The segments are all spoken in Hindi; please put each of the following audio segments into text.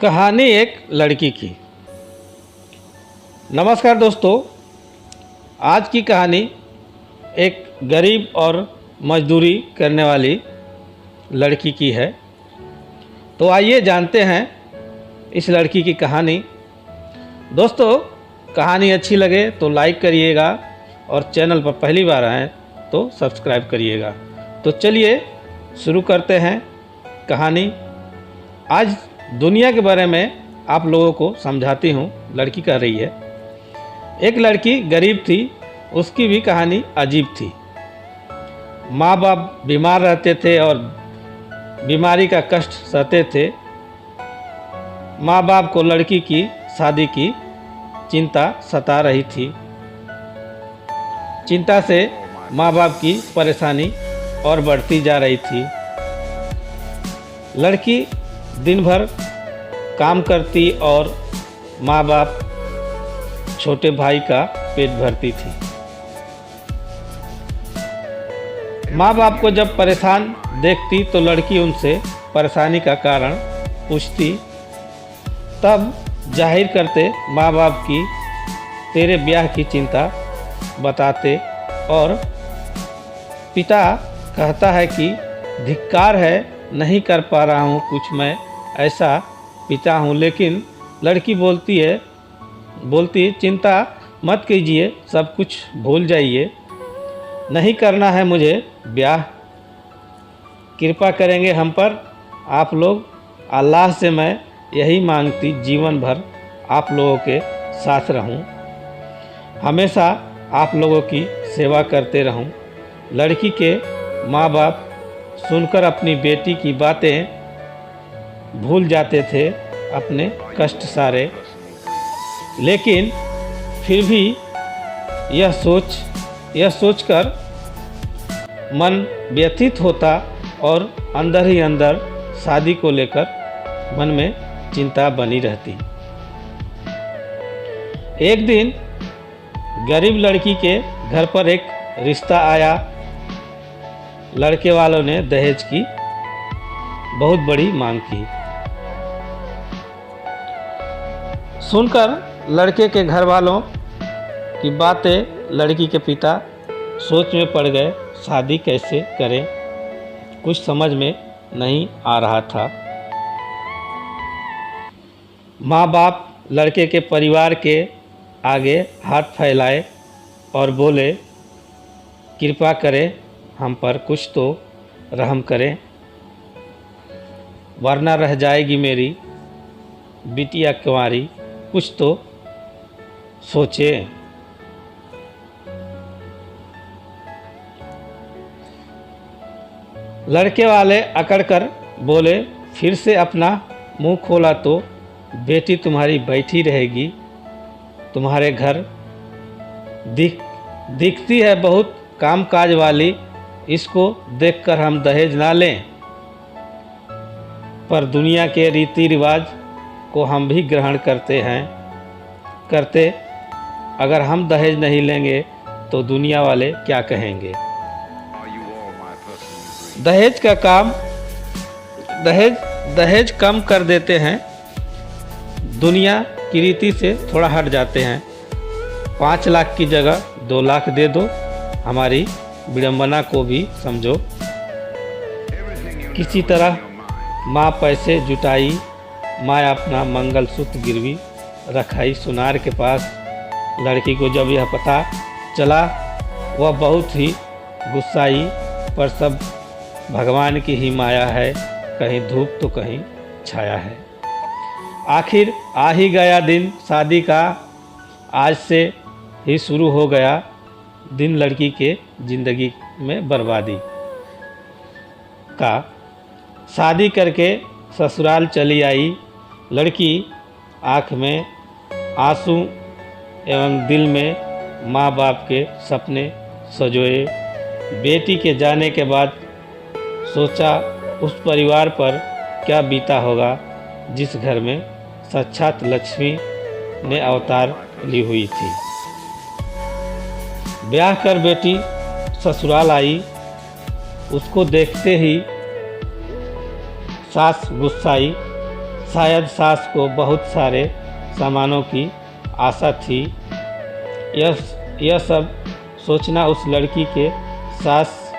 कहानी एक लड़की की। नमस्कार दोस्तों, आज की कहानी एक गरीब और मजदूरी करने वाली लड़की की है। तो आइए जानते हैं इस लड़की की कहानी। दोस्तों, कहानी अच्छी लगे तो लाइक करिएगा और चैनल पर पहली बार आएँ तो सब्सक्राइब करिएगा। तो चलिए शुरू करते हैं कहानी। आज दुनिया के बारे में आप लोगों को समझाती हूँ। लड़की कह रही है, एक लड़की गरीब थी, उसकी भी कहानी अजीब थी। माँ बाप बीमार रहते थे और बीमारी का कष्ट सहते थे। माँ बाप को लड़की की शादी की चिंता सता रही थी। चिंता से माँ बाप की परेशानी और बढ़ती जा रही थी। लड़की दिन भर काम करती और माँ बाप छोटे भाई का पेट भरती थी। माँ बाप को जब परेशान देखती तो लड़की उनसे परेशानी का कारण पूछती। तब जाहिर करते माँ बाप की तेरे ब्याह की चिंता बताते और पिता कहता है कि धिक्कार है, नहीं कर पा रहा हूँ कुछ, मैं ऐसा पिता हूँ। लेकिन लड़की बोलती चिंता मत कीजिए, सब कुछ भूल जाइए, नहीं करना है मुझे ब्याह, कृपा करेंगे हम पर आप लोग। अल्लाह से मैं यही मांगती जीवन भर आप लोगों के साथ रहूं, हमेशा आप लोगों की सेवा करते रहूं। लड़की के माँ बाप सुनकर अपनी बेटी की बातें भूल जाते थे, अपने कष्ट सारे। लेकिन फिर भी यह सोचकर मन व्यथित होता और अंदर ही अंदर शादी को लेकर मन में चिंता बनी रहती। एक दिन गरीब लड़की के घर पर एक रिश्ता आया। लड़के वालों ने दहेज की बहुत बड़ी मांग की। सुनकर लड़के के घर वालों की बातें लड़की के पिता सोच में पड़ गए, शादी कैसे करें, कुछ समझ में नहीं आ रहा था। माँ बाप लड़के के परिवार के आगे हाथ फैलाए और बोले, कृपा करें हम पर कुछ तो रहम करें, वरना रह जाएगी मेरी बिटिया कुंवारी, कुछ तो सोचे। लड़के वाले अकड़कर बोले, फिर से अपना मुंह खोला तो बेटी तुम्हारी बैठी रहेगी, तुम्हारे घर दिखती है बहुत कामकाज वाली, इसको देखकर हम दहेज ना लें, पर दुनिया के रीति रिवाज को हम भी ग्रहण करते अगर हम दहेज नहीं लेंगे तो दुनिया वाले क्या कहेंगे। दहेज का काम दहेज कम कर देते हैं, दुनिया की रीति से थोड़ा हट जाते हैं। 5 लाख की जगह 2 लाख दे दो, हमारी विडंबना को भी समझो। किसी तरह माँ पैसे जुटाई, माँ अपना मंगलसूत्र गिरवी रखाई सुनार के पास। लड़की को जब यह पता चला वह बहुत ही गुस्साई, पर सब भगवान की ही माया है, कहीं धूप तो कहीं छाया है। आखिर आ ही गया दिन शादी का, आज से ही शुरू हो गया दिन लड़की के ज़िंदगी में बर्बादी का। शादी करके ससुराल चली आई लड़की, आँख में आंसू एवं दिल में माँ बाप के सपने सजोए। बेटी के जाने के बाद सोचा उस परिवार पर क्या बीता होगा जिस घर में साक्षात लक्ष्मी ने अवतार ली हुई थी। ब्याह कर बेटी ससुराल आई, उसको देखते ही सास गुस्साई, शायद सास को बहुत सारे सामानों की आशा थी। यह सब सोचना उस लड़की के सास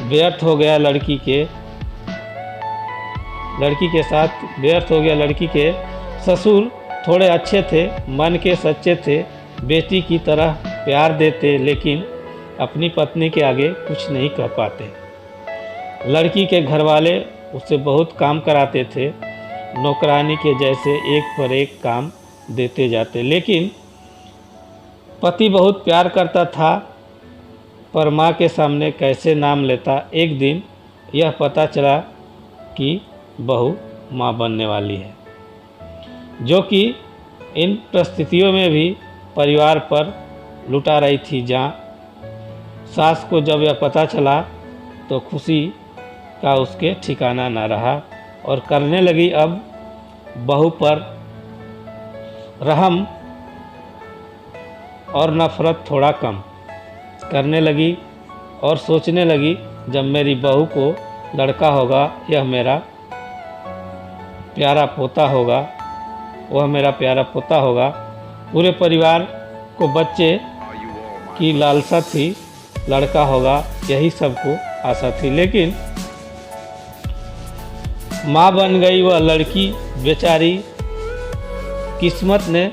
व्यर्थ हो गया। लड़की के साथ व्यर्थ हो गया। लड़की के ससुर थोड़े अच्छे थे, मन के सच्चे थे, बेटी की तरह प्यार देते, लेकिन अपनी पत्नी के आगे कुछ नहीं कह पाते। लड़की के घरवाले उससे बहुत काम कराते थे, नौकरानी के जैसे एक पर एक काम देते जाते, लेकिन पति बहुत प्यार करता था, पर माँ के सामने कैसे नाम लेता। एक दिन यह पता चला कि बहू माँ बनने वाली है, जो कि इन परिस्थितियों में भी परिवार पर लुटा रही थी। जहाँ सास को जब यह पता चला तो खुशी का उसके ठिकाना न रहा और करने लगी अब बहू पर रहम और नफरत थोड़ा कम करने लगी और सोचने लगी, जब मेरी बहू को लड़का होगा, यह मेरा प्यारा पोता होगा, वह मेरा प्यारा पोता होगा। पूरे परिवार को बच्चे की लालसा थी, लड़का होगा, यही सबको आशा थी। लेकिन माँ बन गई वह लड़की बेचारी। किस्मत ने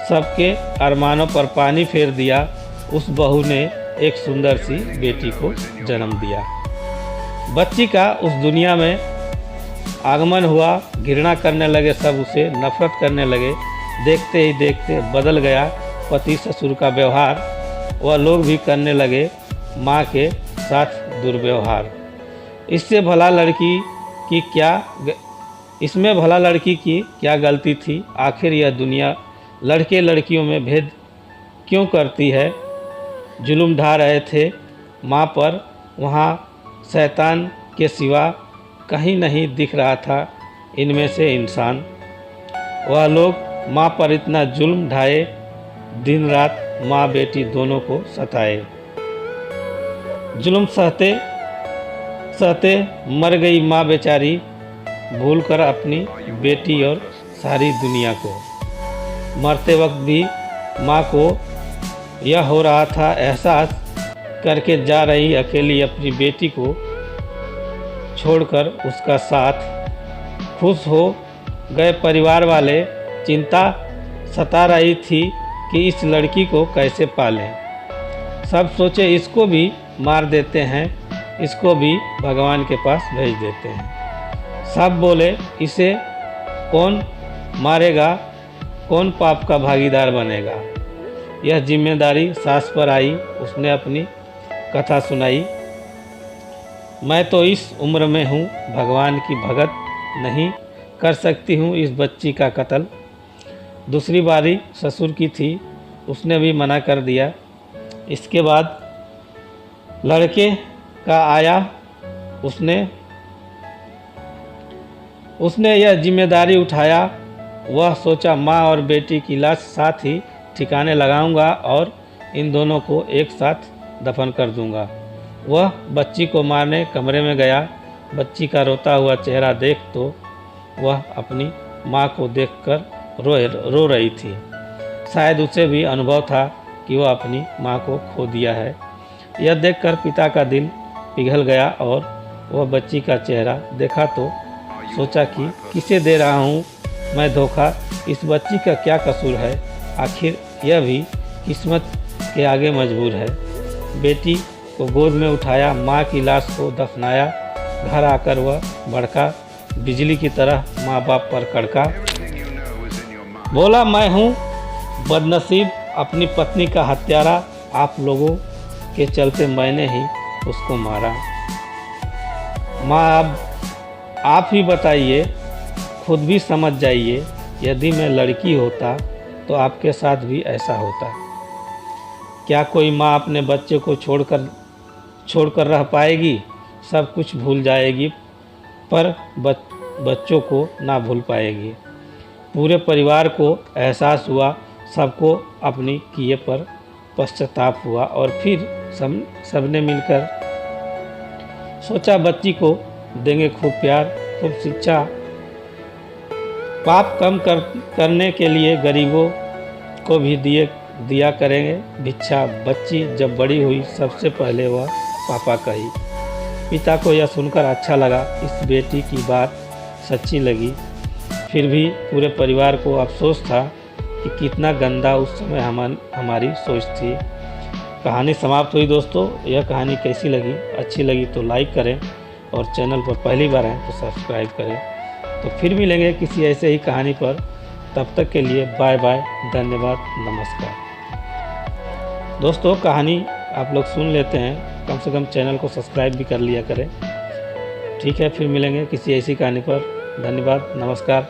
सबके अरमानों पर पानी फेर दिया। उस बहू ने एक सुंदर सी बेटी को जन्म दिया। बच्ची का उस दुनिया में आगमन हुआ। घृणा करने लगे सब, उसे नफरत करने लगे। देखते ही देखते बदल गया पति ससुर का व्यवहार। वह लोग भी करने लगे माँ के साथ दुर्व्यवहार। इसमें भला लड़की की क्या गलती थी? आखिर यह दुनिया लड़के लड़कियों में भेद क्यों करती है? जुल्म ढा रहे थे माँ पर, वहाँ शैतान के सिवा कहीं नहीं दिख रहा था इनमें से इंसान। वह लोग माँ पर इतना जुल्म ढाए, दिन रात माँ बेटी दोनों को सताए। जुल्म सहते सहते मर गई माँ बेचारी, भूलकर अपनी बेटी और सारी दुनिया को। मरते वक्त भी माँ को यह हो रहा था एहसास, करके जा रही अकेली अपनी बेटी को छोड़कर उसका साथ। खुश हो गए परिवार वाले, चिंता सता रही थी कि इस लड़की को कैसे पालें। सब सोचे इसको भी मार देते हैं, इसको भी भगवान के पास भेज देते हैं। सब बोले इसे कौन मारेगा, कौन पाप का भागीदार बनेगा। यह जिम्मेदारी सास पर आई। उसने अपनी कथा सुनाई। मैं तो इस उम्र में हूँ, भगवान की भगत नहीं कर सकती हूँ इस बच्ची का कत्ल। दूसरी बारी ससुर की थी, उसने भी मना कर दिया। इसके बाद लड़के का आया, उसने यह जिम्मेदारी उठाया। वह सोचा माँ और बेटी की लाश साथ ही ठिकाने लगाऊंगा और इन दोनों को एक साथ दफन कर दूंगा। वह बच्ची को मारने कमरे में गया। बच्ची का रोता हुआ चेहरा देख तो वह अपनी माँ को देखकर रो रही थी। शायद उसे भी अनुभव था कि वह अपनी माँ को खो दिया है। यह देखकर पिता का दिल पिघल गया और वह बच्ची का चेहरा देखा तो सोचा कि किसे दे रहा हूँ मैं धोखा, इस बच्ची का क्या कसूर है? आखिर यह भी किस्मत के आगे मजबूर है। बेटी को गोद में उठाया, माँ की लाश को दफनाया। घर आकर वह भड़का, बिजली की तरह माँ बाप पर कड़का। बोला मैं हूँ बदनसीब, अपनी पत्नी का हत्यारा, आप लोगों के चलते मैंने ही उसको मारा। माँ अब आप ही बताइए, खुद भी समझ जाइए, यदि मैं लड़की होता तो आपके साथ भी ऐसा होता। क्या कोई माँ अपने बच्चे को छोड़कर रह पाएगी? सब कुछ भूल जाएगी, पर बच्चों को ना भूल पाएगी। पूरे परिवार को एहसास हुआ, सबको अपनी किए पर पश्चाताप हुआ और फिर सबने मिलकर सोचा बच्ची को देंगे खूब प्यार, खूब शिक्षा पाप कम करने के लिए गरीबों को भी दिया करेंगे भिक्षा। बच्ची जब बड़ी हुई सबसे पहले वह पापा कही। पिता को यह सुनकर अच्छा लगा, इस बेटी की बात सच्ची लगी। फिर भी पूरे परिवार को अफसोस था कि कितना गंदा उस समय हमारी सोच थी। कहानी समाप्त हुई दोस्तों। यह कहानी कैसी लगी? अच्छी लगी तो लाइक करें और चैनल पर पहली बार आएँ तो सब्सक्राइब करें। तो फिर मिलेंगे किसी ऐसे ही कहानी पर। तब तक के लिए बाय बाय, धन्यवाद, नमस्कार। दोस्तों कहानी आप लोग सुन लेते हैं, कम से कम चैनल को सब्सक्राइब भी कर लिया करें। ठीक है, फिर मिलेंगे किसी ऐसी कहानी पर। धन्यवाद, नमस्कार।